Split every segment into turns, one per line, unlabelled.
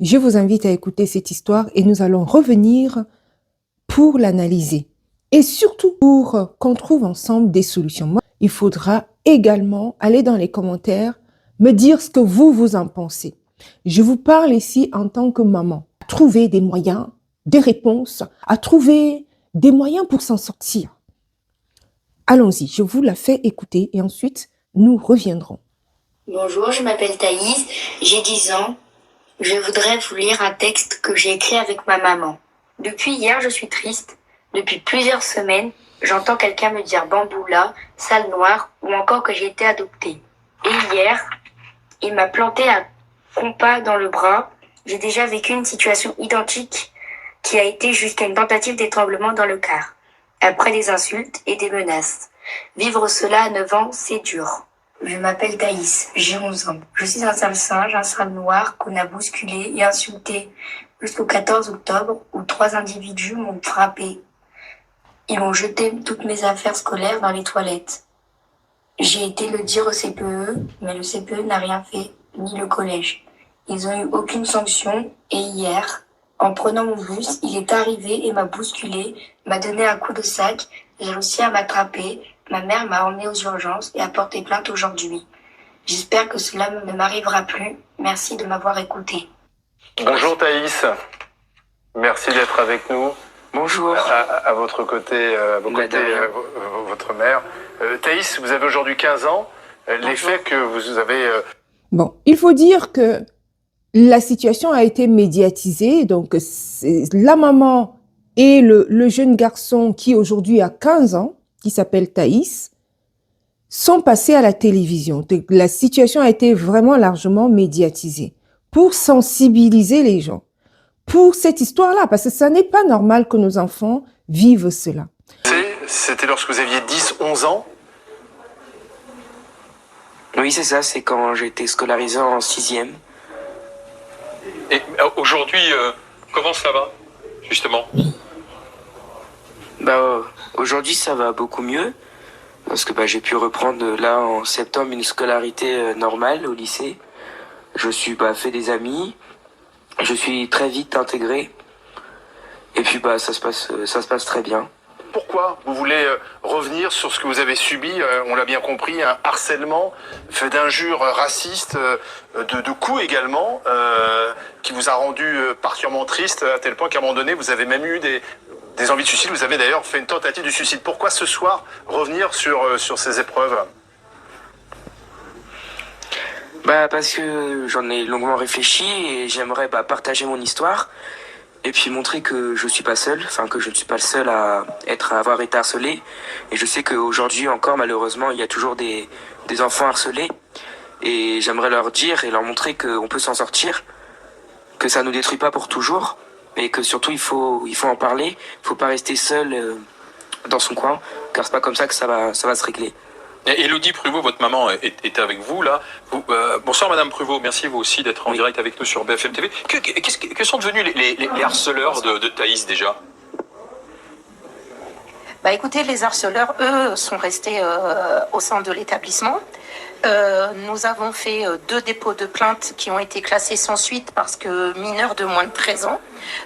Je vous invite à écouter cette histoire et nous allons revenir pour l'analyser. Et surtout pour qu'on trouve ensemble des solutions. Moi, il faudra également aller dans les commentaires, me dire ce que vous en pensez. Je vous parle ici en tant que maman. Trouver des moyens, des réponses, à trouver des moyens pour s'en sortir. Allons-y, je vous la fais écouter et ensuite nous reviendrons.
Bonjour, je m'appelle Thaïs, j'ai 10 ans. Je voudrais vous lire un texte que j'ai écrit avec ma maman. Depuis hier, je suis triste. Depuis plusieurs semaines, j'entends quelqu'un me dire bamboula, sale noire ou encore que j'ai été adoptée. Et hier, il m'a planté un compas dans le bras. J'ai déjà vécu une situation identique qui a été jusqu'à une tentative d'étranglement dans le car. Après des insultes et des menaces. Vivre cela à 9 ans, c'est dur. Je m'appelle Thaïs, j'ai 11 ans. Je suis un sale singe, un sale noir qu'on a bousculé et insulté jusqu'au 14 octobre où 3 individus m'ont frappé. Ils ont jeté toutes mes affaires scolaires dans les toilettes. J'ai été le dire au CPE, mais le CPE n'a rien fait, ni le collège. Ils n'ont eu aucune sanction et hier, en prenant mon bus, il est arrivé et m'a bousculé, m'a donné un coup de sac, j'ai réussi à m'attraper. Ma mère m'a emmenée aux urgences et a porté plainte aujourd'hui. J'espère que cela ne m'arrivera plus. Merci de m'avoir écouté.
Bonjour Thaïs, merci d'être avec nous.
Bonjour.
À votre côté, votre mère. Thaïs, vous avez aujourd'hui 15 ans. Les faits que vous avez...
Bon, il faut dire que la situation a été médiatisée. Donc, la maman et le jeune garçon qui aujourd'hui a 15 ans, qui s'appelle Thaïs, sont passés à la télévision. La situation a été vraiment largement médiatisée pour sensibiliser les gens pour cette histoire-là, parce que ça n'est pas normal que nos enfants vivent cela.
C'était lorsque vous aviez 10, 11 ans?
Oui, c'est ça, c'est quand j'ai été scolarisé en 6e.
Et aujourd'hui, comment ça va, justement?
Aujourd'hui, ça va beaucoup mieux, parce que j'ai pu reprendre là en septembre une scolarité normale au lycée. Je suis fait des amis, je suis très vite intégré, et puis ça se passe très bien.
Pourquoi vous voulez revenir sur ce que vous avez subi, on l'a bien compris, un harcèlement fait d'injures racistes, de coups également, qui vous a rendu particulièrement triste, à tel point qu'à un moment donné, vous avez même eu des envies de suicide. Vous avez d'ailleurs fait une tentative de suicide. Pourquoi ce soir revenir sur ces épreuves?
Parce que j'en ai longuement réfléchi et j'aimerais partager mon histoire et puis montrer que je suis pas seul, que je ne suis pas le seul à avoir été harcelé. Et je sais qu'aujourd'hui encore, malheureusement, il y a toujours des enfants harcelés. Et j'aimerais leur dire et leur montrer qu'on peut s'en sortir, que ça nous détruit pas pour toujours, mais que surtout il faut en parler. Il faut pas rester seul dans son coin, car c'est pas comme ça que ça va se régler.
Et Élodie Pruvot, votre maman, est avec vous là. Bonsoir Madame Pruvot, merci vous aussi d'être en direct avec nous sur BFM TV. Que sont devenus les harceleurs de Thaïs déjà?
Écoutez, les harceleurs, eux, sont restés au sein de l'établissement. Nous avons fait 2 dépôts de plainte qui ont été classés sans suite parce que mineurs de moins de 13 ans,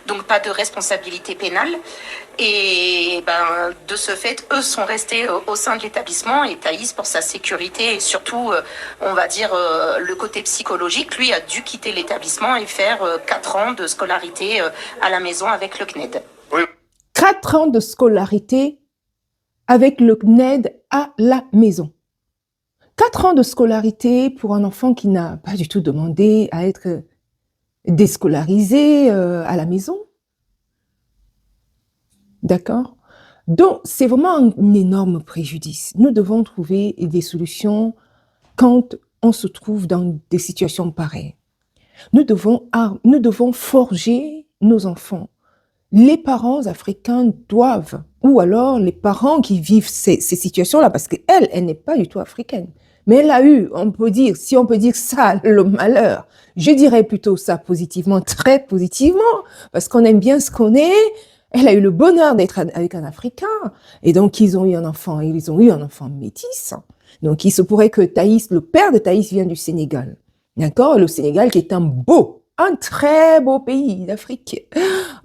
donc pas de responsabilité pénale. Et de ce fait, eux sont restés au sein de l'établissement et Thaïs, pour sa sécurité et surtout, on va dire, le côté psychologique, lui a dû quitter l'établissement et faire 4 ans de scolarité à la maison avec le CNED.
Oui.
4 ans de scolarité avec le CNED à la maison. 4 ans de scolarité pour un enfant qui n'a pas du tout demandé à être déscolarisé à la maison. D'accord? Donc, c'est vraiment un énorme préjudice. Nous devons trouver des solutions quand on se trouve dans des situations pareilles. Nous devons forger nos enfants. Les parents africains doivent, ou alors les parents qui vivent ces situations-là, parce qu'elle n'est pas du tout africaine. Mais elle a eu, si on peut dire ça, le malheur. Je dirais plutôt ça positivement, très positivement, parce qu'on aime bien ce qu'on est. Elle a eu le bonheur d'être avec un Africain. Et donc, ils ont eu un enfant métis. Donc, il se pourrait que Thaïs, le père de Thaïs vient du Sénégal. D'accord? Le Sénégal qui est un beau un très beau pays d'Afrique.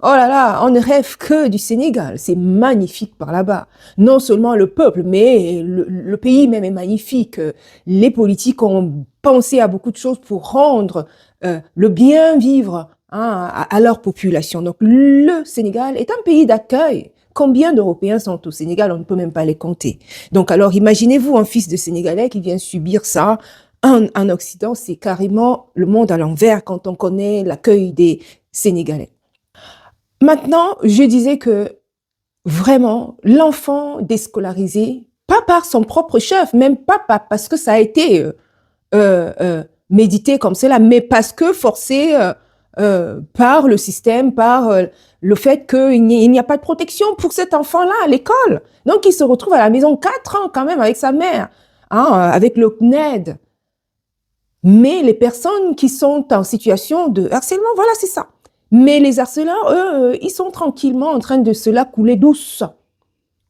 Oh là là, on ne rêve que du Sénégal. C'est magnifique par là-bas. Non seulement le peuple, mais le pays même est magnifique. Les politiques ont pensé à beaucoup de choses pour rendre le bien vivre hein, à leur population. Donc le Sénégal est un pays d'accueil. Combien d'Européens sont au Sénégal? On ne peut même pas les compter. Donc alors imaginez-vous un fils de Sénégalais qui vient subir ça. En Occident, c'est carrément le monde à l'envers quand on connaît l'accueil des Sénégalais. Maintenant, je disais que vraiment, l'enfant déscolarisé, pas par son propre chef, même pas parce que ça a été médité comme cela, mais parce que forcé par le système, par le fait qu'il n'y a pas de protection pour cet enfant-là à l'école. Donc, il se retrouve à la maison 4 ans quand même avec sa mère, hein, avec le CNED. Mais les personnes qui sont en situation de harcèlement, voilà, c'est ça. Mais les harceleurs, eux, ils sont tranquillement en train de se la couler douce.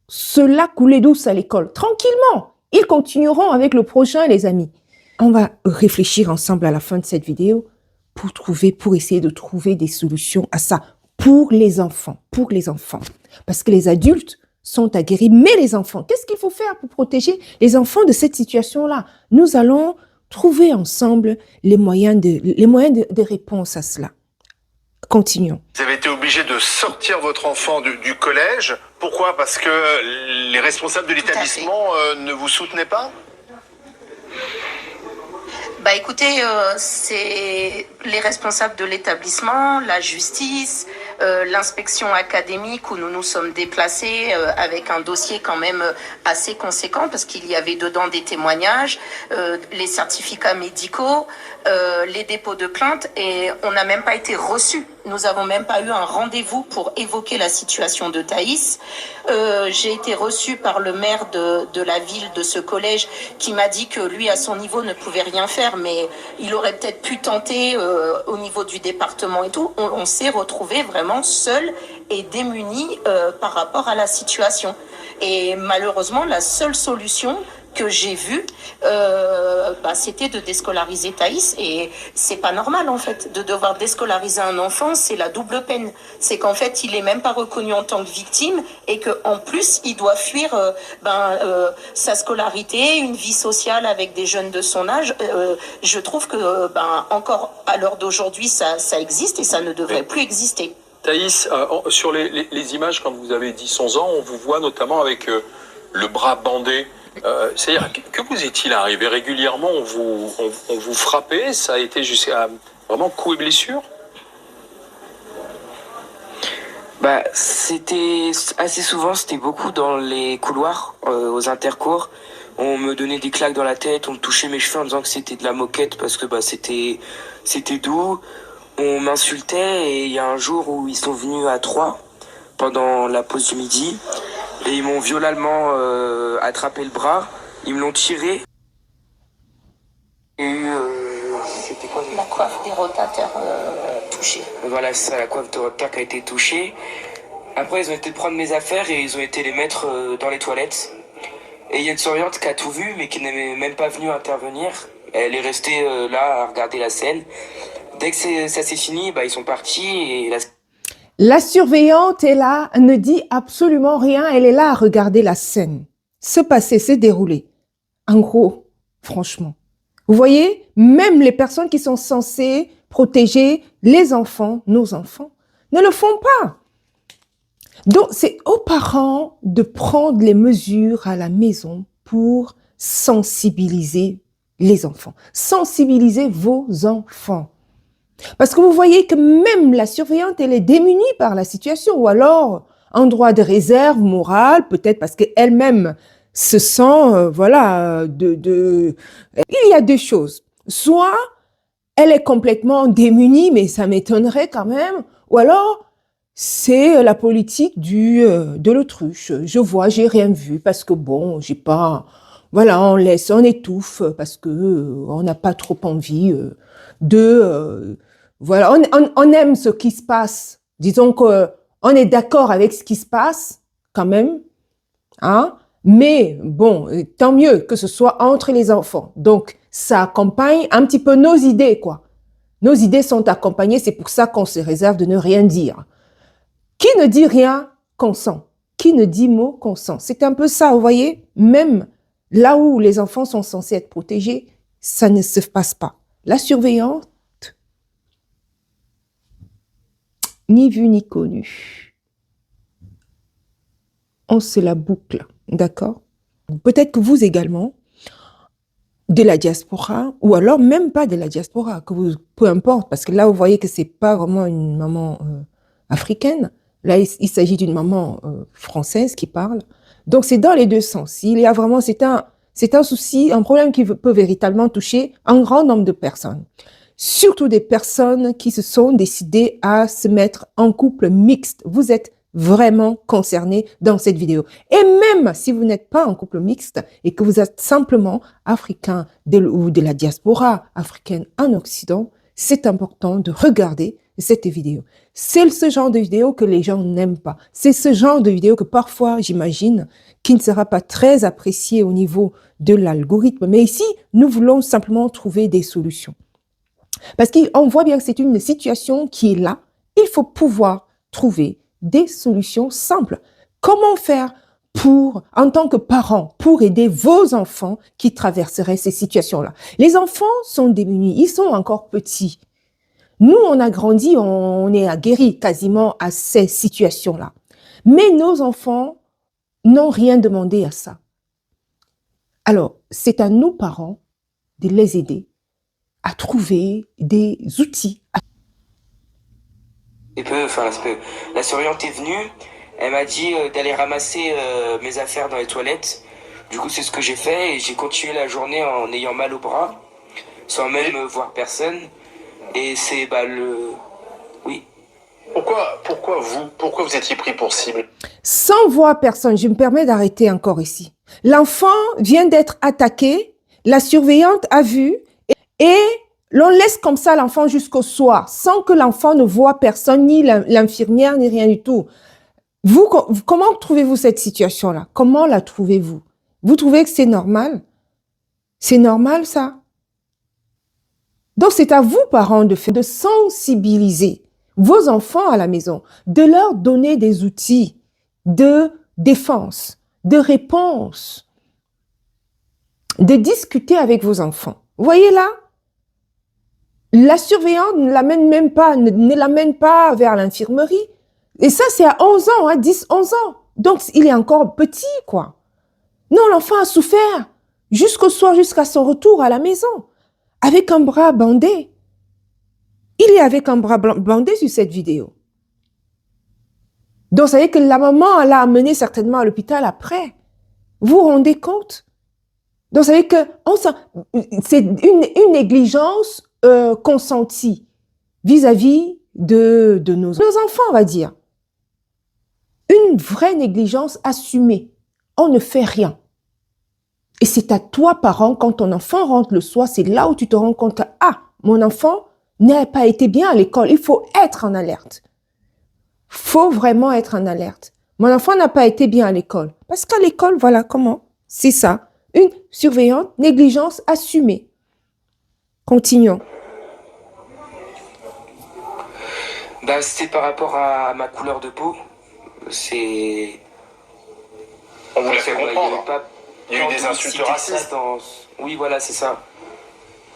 Se la couler douce à l'école. Tranquillement. Ils continueront avec le prochain, les amis. On va réfléchir ensemble à la fin de cette vidéo pour essayer de trouver des solutions à ça. Pour les enfants. Parce que les adultes sont aguerris. Mais les enfants, qu'est-ce qu'il faut faire pour protéger les enfants de cette situation-là? Nous allons trouver ensemble les moyens de réponse à cela. Continuons.
Vous avez été obligé de sortir votre enfant du collège. Pourquoi? Parce que les responsables de l'établissement ne vous soutenaient pas?
Bah écoutez, c'est les responsables de l'établissement, la justice, l'inspection académique où nous nous sommes déplacés avec un dossier quand même assez conséquent parce qu'il y avait dedans des témoignages, les certificats médicaux, les dépôts de plainte et on n'a même pas été reçus. Nous n'avons même pas eu un rendez-vous pour évoquer la situation de Thaïs. J'ai été reçue par le maire de la ville de ce collège qui m'a dit que lui, à son niveau, ne pouvait rien faire, mais il aurait peut-être pu tenter au niveau du département et tout. On s'est retrouvés vraiment seuls et démunis par rapport à la situation. Et malheureusement, la seule solution que j'ai vue, c'était de déscolariser Thaïs. Et c'est pas normal, en fait, de devoir déscolariser un enfant. C'est la double peine. C'est qu'en fait, il est même pas reconnu en tant que victime et qu'en plus, il doit fuir sa scolarité, une vie sociale avec des jeunes de son âge. Je trouve que, encore à l'heure d'aujourd'hui, ça existe et ça ne devrait plus exister.
Thaïs, sur les images, quand vous avez 10-11 ans, on vous voit notamment avec le bras bandé. C'est-à-dire, que vous est-il arrivé régulièrement? On vous frappait? Ça a été jusqu'à vraiment coups et blessures?
Bah, c'était assez souvent, c'était beaucoup dans les couloirs, aux intercours. On me donnait des claques dans la tête, on me touchait mes cheveux en disant que c'était de la moquette parce que c'était doux. On m'insultait et il y a un jour où ils sont venus à 3 pendant la pause du midi et ils m'ont violemment attrapé le bras, ils me l'ont tiré. Et c'était quoi?
La coiffe des rotateurs touchée.
Voilà, c'est ça, la coiffe de rotateur qui a été touchée. Après, ils ont été prendre mes affaires et ils ont été les mettre dans les toilettes. Et il y a une surveillante qui a tout vu, mais qui n'est même pas venue intervenir. Elle est restée là à regarder la scène. Dès que ça s'est fini, ils sont partis et
La surveillante est là, ne dit absolument rien, elle est là à regarder la scène. Se passer, se dérouler. En gros, franchement. Vous voyez, même les personnes qui sont censées protéger les enfants, nos enfants, ne le font pas. Donc, c'est aux parents de prendre les mesures à la maison pour sensibiliser les enfants. Sensibiliser vos enfants. Parce que vous voyez que même la surveillante, elle est démunie par la situation ou alors en droit de réserve morale, peut-être parce qu'elle-même se sent, il y a deux choses. Soit elle est complètement démunie, mais ça m'étonnerait quand même, ou alors c'est la politique de l'autruche. Je vois, j'ai rien vu parce que bon, j'ai pas, voilà, on étouffe parce que on n'a pas trop envie voilà, on aime ce qui se passe. Disons que on est d'accord avec ce qui se passe quand même, hein. Mais bon, tant mieux que ce soit entre les enfants. Donc, ça accompagne un petit peu nos idées, quoi. Nos idées sont accompagnées, c'est pour ça qu'on se réserve de ne rien dire. Qui ne dit rien consent. Qui ne dit mot consent. C'est un peu ça, vous voyez, même là où les enfants sont censés être protégés, ça ne se passe pas. La surveillante, ni vu ni connu. On se la boucle, d'accord? Peut-être que vous également, de la diaspora, ou alors même pas de la diaspora, que vous, peu importe, parce que là, vous voyez que c'est pas vraiment une maman africaine. Là, il s'agit d'une maman française qui parle. Donc, c'est dans les deux sens. Il y a vraiment, c'est un souci, un problème qui peut véritablement toucher un grand nombre de personnes. Surtout des personnes qui se sont décidées à se mettre en couple mixte. Vous êtes vraiment concernés dans cette vidéo. Et même si vous n'êtes pas en couple mixte et que vous êtes simplement africain ou de la diaspora africaine en Occident, c'est important de regarder cette vidéo. C'est ce genre de vidéo que les gens n'aiment pas. C'est ce genre de vidéo que parfois, j'imagine, qui ne sera pas très apprécié au niveau de l'algorithme. Mais ici, nous voulons simplement trouver des solutions. Parce qu'on voit bien que c'est une situation qui est là. Il faut pouvoir trouver des solutions simples. Comment faire pour, en tant que parent, pour aider vos enfants qui traverseraient ces situations-là? Les enfants sont démunis, ils sont encore petits. Nous, on a grandi, on est aguerris quasiment à ces situations-là. Mais nos enfants n'ont rien demandé à ça. Alors, c'est à nous, parents, de les aider à trouver des outils.
La surveillante est venue, elle m'a dit d'aller ramasser mes affaires dans les toilettes. Du coup, c'est ce que j'ai fait et j'ai continué la journée en ayant mal au bras, sans même voir personne. Et c'est Oui.
Pourquoi vous étiez pris pour cible?
Sans voir personne, je me permets d'arrêter encore ici. L'enfant vient d'être attaqué, la surveillante a vu et l'on laisse comme ça l'enfant jusqu'au soir, sans que l'enfant ne voit personne, ni l'infirmière, ni rien du tout. Vous, comment trouvez-vous cette situation-là? Comment la trouvez-vous? Vous trouvez que c'est normal? C'est normal, ça? Donc, c'est à vous, parents, de sensibiliser vos enfants à la maison, de leur donner des outils de défense, de réponse, de discuter avec vos enfants. Vous voyez là? La surveillante ne l'amène pas vers l'infirmerie. Et ça, c'est à 11 ans, hein, 10, 11 ans. Donc, il est encore petit, quoi. Non, l'enfant a souffert jusqu'au soir, jusqu'à son retour à la maison, avec un bras bandé. Il est avec un bras bandé sur cette vidéo. Donc, ça veut dire que la maman l'a amené certainement à l'hôpital après. Vous vous rendez compte? Donc, ça veut dire que c'est une négligence consentie vis-à-vis de nos enfants, on va dire. Une vraie négligence assumée. On ne fait rien. Et c'est à toi, parent, quand ton enfant rentre le soir, c'est là où tu te rends compte, ah, mon enfant n'a pas été bien à l'école. Il faut être en alerte. Faut vraiment être en alerte. Mon enfant n'a pas été bien à l'école. Parce qu'à l'école, voilà comment. C'est ça. Une surveillante, négligence assumée. Continuons.
C'était par rapport à ma couleur de peau. C'est...
On vous l'a fait comprendre. Il y a eu des
Quand
insultes
c'était
racistes.
ça Oui, voilà, c'est ça.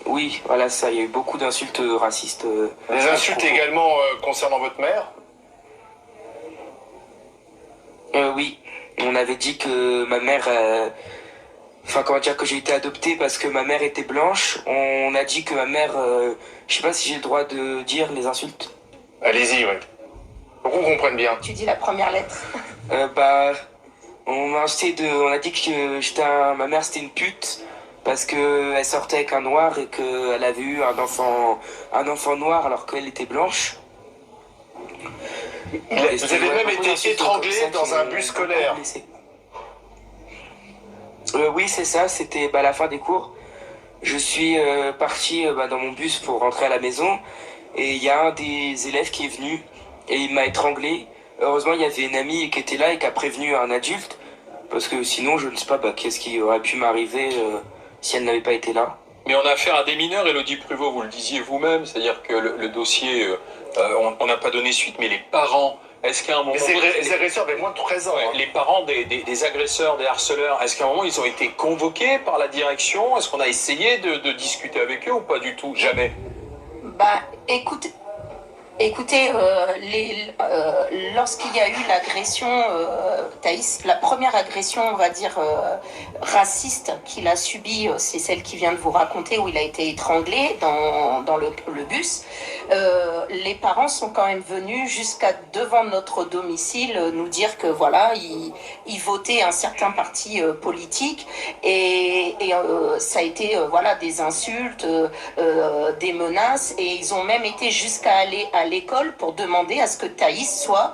Oui, voilà, ça. Il y a eu beaucoup d'insultes racistes.
Des insultes également concernant votre mère?
Oui. On avait dit que ma mère... Enfin, comment dire, que j'ai été adoptée parce que ma mère était blanche. On a dit que ma mère... Je sais pas si j'ai le droit de dire les insultes.
Allez-y, oui. Pour qu'on comprenne bien.
Tu dis la première lettre.
On a dit que ma mère c'était une pute parce que elle sortait avec un noir et qu'elle avait eu un enfant noir alors qu'elle était blanche.
Vous avez même été étranglé dans un bus scolaire.
Oui, c'est ça, c'était à la fin des cours. Je suis parti dans mon bus pour rentrer à la maison et il y a un des élèves qui est venu et il m'a étranglé. Heureusement, il y avait une amie qui était là et qui a prévenu un adulte parce que sinon, je ne sais pas qu'est-ce qui aurait pu m'arriver si elle n'avait pas été là.
Mais on a affaire à des mineurs, Élodie Pruvot, vous le disiez vous-même, c'est-à-dire que le dossier, on n'a pas donné suite, mais les parents, est-ce qu'à un moment...
Les agresseurs avaient moins de 13 ans.
Ouais, les parents des agresseurs, des harceleurs, est-ce qu'à un moment ils ont été convoqués par la direction? Est-ce qu'on a essayé de discuter avec eux ou pas du tout? Jamais.
Bah, écoutez, lorsqu'il y a eu l'agression, Thaïs, la première agression, on va dire, raciste qu'il a subie, c'est celle qui vient de vous raconter, où il a été étranglé dans le bus. Les parents sont quand même venus jusqu'à devant notre domicile nous dire que voilà, ils votaient un certain parti politique et ça a été voilà, des insultes, des menaces, et ils ont même été jusqu'à aller à l'école pour demander à ce que Thaïs soit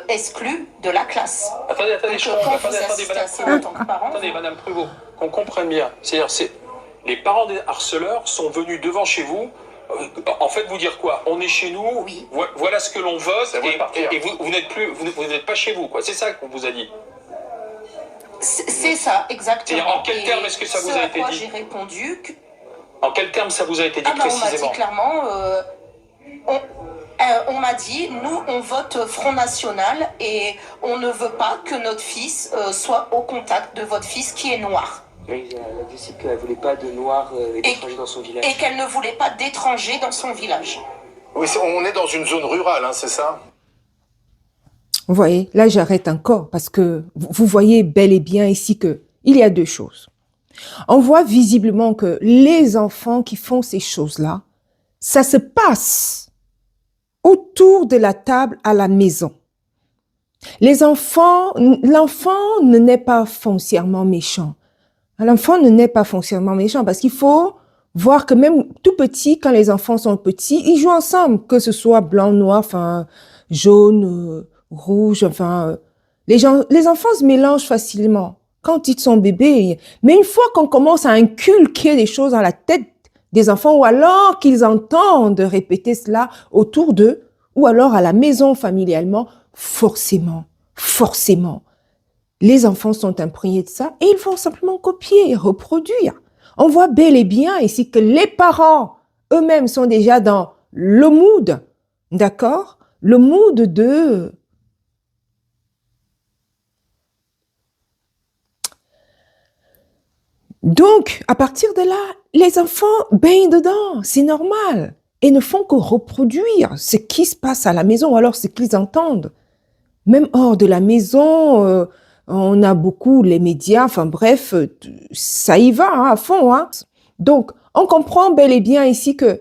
exclue de la classe.
Attendez,
Attendez,
Madame Pruvot, qu'on comprenne bien. C'est-à-dire, les parents des harceleurs sont venus devant chez vous. En fait, vous dire quoi? On est chez nous,
oui.
Voilà ce que l'on vote, et vous n'êtes pas chez vous, quoi. C'est ça qu'on vous a dit.
C'est ça, exactement.
Et en quels termes est-ce que ça vous a été dit?
J'ai répondu que...
En quels termes ça vous a été dit précisément?
On m'a dit clairement, on m'a dit, nous on vote Front National et on ne veut pas que notre fils soit au contact de votre fils qui est noir.
Oui, elle a dit aussi qu'elle ne voulait pas de noirs étrangers dans son village.
Et qu'elle ne voulait pas d'étrangers dans son village.
Oui, on est dans une zone rurale, hein, c'est ça?
Vous voyez, là j'arrête encore parce que vous voyez bel et bien ici que il y a deux choses. On voit visiblement que les enfants qui font ces choses-là, ça se passe autour de la table à la maison. L'enfant ne naît pas foncièrement méchant. L'enfant ne naît pas foncièrement méchant parce qu'il faut voir que même tout petit, quand les enfants sont petits, ils jouent ensemble, que ce soit blanc, noir, enfin jaune, rouge, enfin les enfants se mélangent facilement quand ils sont bébés. Mais une fois qu'on commence à inculquer des choses dans la tête des enfants, ou alors qu'ils entendent répéter cela autour d'eux, ou alors à la maison familialement, forcément, les enfants sont imprégnés de ça et ils vont simplement copier, reproduire. On voit bel et bien ici que les parents eux-mêmes sont déjà dans le mood, d'accord? Le mood de... Donc, à partir de là, les enfants baignent dedans, c'est normal, et ne font que reproduire ce qui se passe à la maison, ou alors ce qu'ils entendent. Même hors de la maison, on a beaucoup les médias, enfin bref, ça y va hein, à fond. Hein. Donc, on comprend bel et bien ici que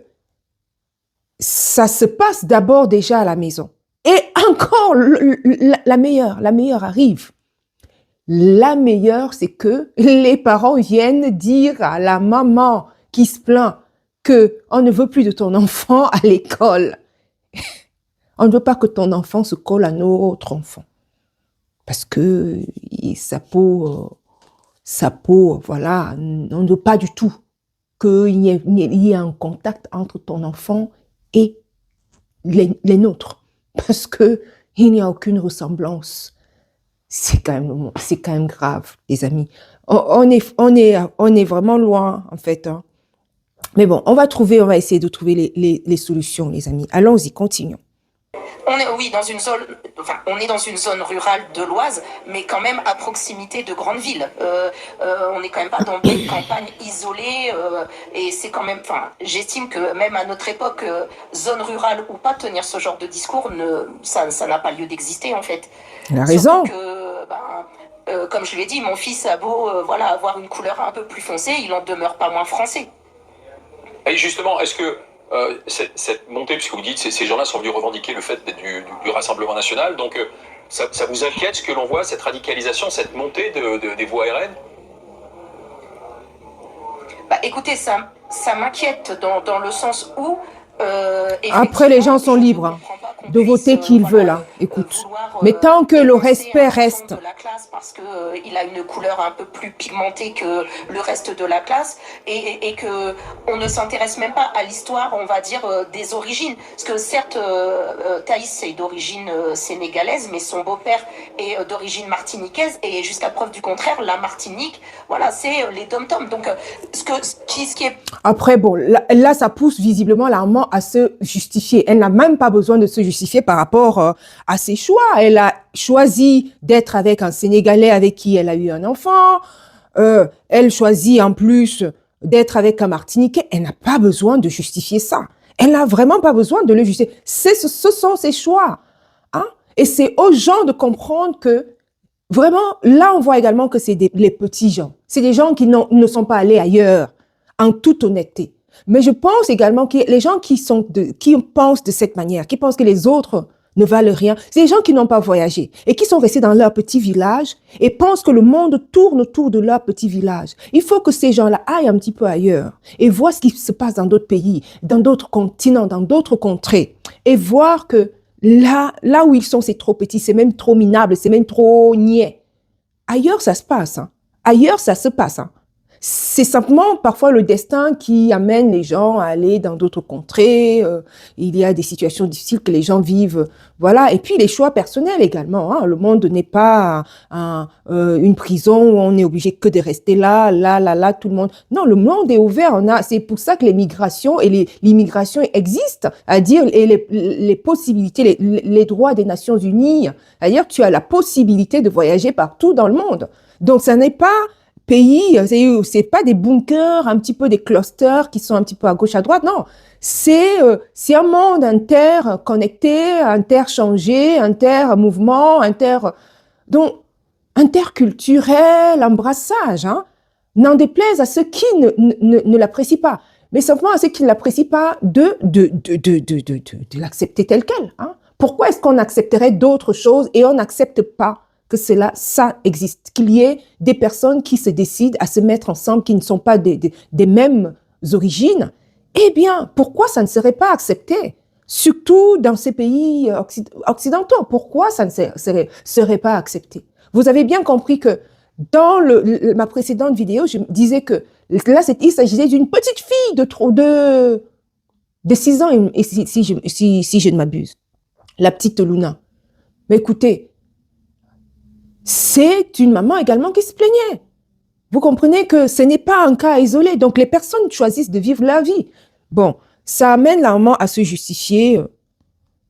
ça se passe d'abord déjà à la maison. Et encore, la meilleure arrive. La meilleure, c'est que les parents viennent dire à la maman qui se plaint qu'on ne veut plus de ton enfant à l'école. On ne veut pas que ton enfant se colle à notre enfant. Parce que sa peau, voilà, on ne veut pas du tout qu'il y ait un contact entre ton enfant et les nôtres. Parce qu'il n'y a aucune ressemblance. C'est quand même grave, les amis. On est vraiment loin, en fait. Hein. Mais bon, on va essayer de trouver les solutions, les amis. Allons-y, continuons.
On est dans une zone rurale de l'Oise, mais quand même à proximité de grandes villes. On n'est quand même pas dans des campagnes isolées, et c'est quand même, j'estime que même à notre époque, zone rurale ou pas, tenir ce genre de discours, ça n'a pas lieu d'exister en fait.
Il a raison.
Surtout que, comme je l'ai dit, mon fils a beau avoir une couleur un peu plus foncée, il en demeure pas moins français.
Et justement, est-ce que cette montée, puisque vous dites que ces gens-là sont venus revendiquer le fait d'être du Rassemblement national, donc ça vous inquiète ce que l'on voit, cette radicalisation, cette montée des voix RN?
Écoutez, ça m'inquiète dans le sens où...
Après, les gens sont libres.
Je ne comprends pas qu'on
de voter
puisse,
qui il veut
voilà,
là. Écoute.
vouloir
Mais tant que le
dénoncer
respect
un enfant
reste,
de la classe parce que il a une couleur un peu plus pigmentée que le reste de la classe et que on ne s'intéresse même pas à l'histoire, on va dire, des origines. Parce que certes, Thaïs est d'origine sénégalaise, mais son beau-père est d'origine martiniquaise et jusqu'à preuve du contraire, la Martinique, voilà, c'est les dom-toms. Donc, ce qui est
après, bon, là, ça pousse visiblement la maman à se justifier. Elle n'a même pas besoin de se justifier par rapport à ses choix. Elle a choisi d'être avec un Sénégalais avec qui elle a eu un enfant. Elle choisit en plus d'être avec un Martiniquais. Elle n'a pas besoin de justifier ça. Elle n'a vraiment pas besoin de le justifier. Ce sont ses choix. Hein? Et c'est aux gens de comprendre que vraiment, là, on voit également que c'est les petits gens. C'est des gens qui ne sont pas allés ailleurs, en toute honnêteté. Mais je pense également que les gens qui pensent de cette manière, qui pensent que les autres ne valent rien, c'est des gens qui n'ont pas voyagé et qui sont restés dans leur petit village et pensent que le monde tourne autour de leur petit village. Il faut que ces gens-là aillent un petit peu ailleurs et voient ce qui se passe dans d'autres pays, dans d'autres continents, dans d'autres contrées et voir que là où ils sont, c'est trop petit, c'est même trop minable, c'est même trop niais. Ailleurs, ça se passe. Hein. Ailleurs, ça se passe. Hein. C'est simplement parfois le destin qui amène les gens à aller dans d'autres contrées. Il y a des situations difficiles que les gens vivent. Voilà. Et puis les choix personnels également. Hein. Le monde n'est pas une prison où on est obligé que de rester là, tout le monde. Non, le monde est ouvert. C'est pour ça que les migrations et l'immigration existent. C'est-à-dire les possibilités, les droits des Nations Unies. C'est-à-dire tu as la possibilité de voyager partout dans le monde. Donc ça n'est pas pays, c'est pas des bunkers, un petit peu des clusters qui sont un petit peu à gauche, à droite. Non, c'est un monde interconnecté, interchangé, intermouvement, donc interculturel, embrassage. Hein. N'en déplaise à ceux qui ne l'apprécient pas, mais simplement à ceux qui ne l'apprécient pas de l'accepter tel quel. Hein. Pourquoi est-ce qu'on accepterait d'autres choses et on n'accepte pas que ça existe, qu'il y ait des personnes qui se décident à se mettre ensemble, qui ne sont pas des mêmes origines, eh bien, pourquoi ça ne serait pas accepté? Surtout dans ces pays occidentaux, pourquoi ça ne serait pas accepté? Vous avez bien compris que dans ma précédente vidéo, je disais que là, il s'agissait d'une petite fille de 6 ans, si je ne m'abuse, la petite Luna. Mais écoutez, c'est une maman également qui se plaignait. Vous comprenez que ce n'est pas un cas isolé. Donc, les personnes choisissent de vivre leur vie. Bon, ça amène la maman à se justifier.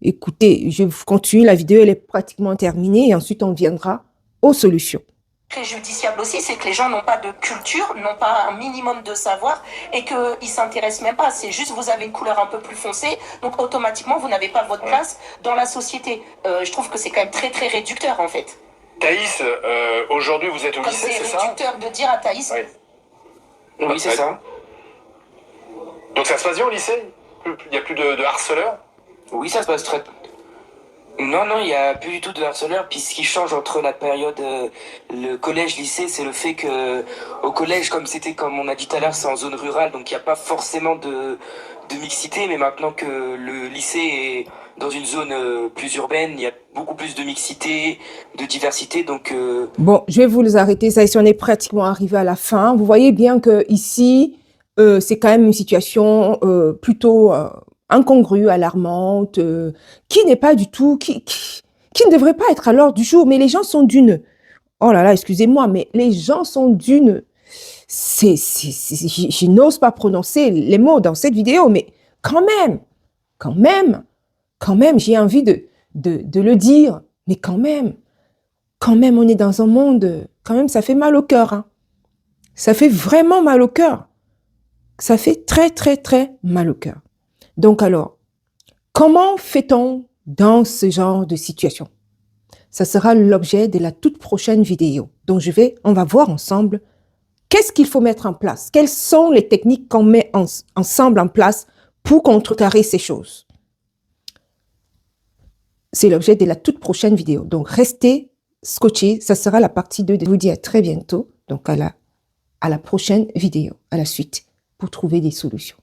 Écoutez, je continue la vidéo, elle est pratiquement terminée et ensuite on viendra aux solutions.
Préjudiciable aussi, c'est que les gens n'ont pas de culture, n'ont pas un minimum de savoir et qu'ils ne s'intéressent même pas. C'est juste vous avez une couleur un peu plus foncée, donc automatiquement vous n'avez pas votre place dans la société. Je trouve que c'est quand même très très réducteur en fait.
Thaïs, aujourd'hui vous êtes au lycée, c'est ça?
C'est réducteur de dire à Thaïs.
Oui, c'est ça.
Donc ça se passe bien au lycée? Il n'y a plus de harceleurs?
Oui, ça se passe très... Non, il n'y a plus du tout de harceleurs. Puis ce qui change entre la période le collège-lycée, c'est le fait que au collège, comme on a dit tout à l'heure, c'est en zone rurale, donc il n'y a pas forcément de mixité. Mais maintenant que le lycée est dans une zone plus urbaine, il y a beaucoup plus de mixité, de diversité. Donc
Bon, je vais vous les arrêter. Ça, on est pratiquement arrivé à la fin. Vous voyez bien que ici, c'est quand même une situation plutôt incongrue, alarmante, qui n'est pas du tout, qui ne devrait pas être à l'ordre du jour. Mais les gens sont d'une... Oh là là, excusez-moi, mais les gens sont d'une... Je n'ose pas prononcer les mots dans cette vidéo, mais quand même, j'ai envie de le dire. Mais quand même, on est dans un monde... Quand même, ça fait mal au cœur. Hein. Ça fait vraiment mal au cœur. Ça fait très, très, très mal au cœur. Donc alors, comment fait-on dans ce genre de situation? Ça sera l'objet de la toute prochaine vidéo. Donc on va voir ensemble qu'est-ce qu'il faut mettre en place. Quelles sont les techniques qu'on met ensemble en place pour contrecarrer ces choses? C'est l'objet de la toute prochaine vidéo. Donc restez scotchés, ça sera la partie 2. Je vous dis à très bientôt. Donc à la prochaine vidéo, à la suite, pour trouver des solutions.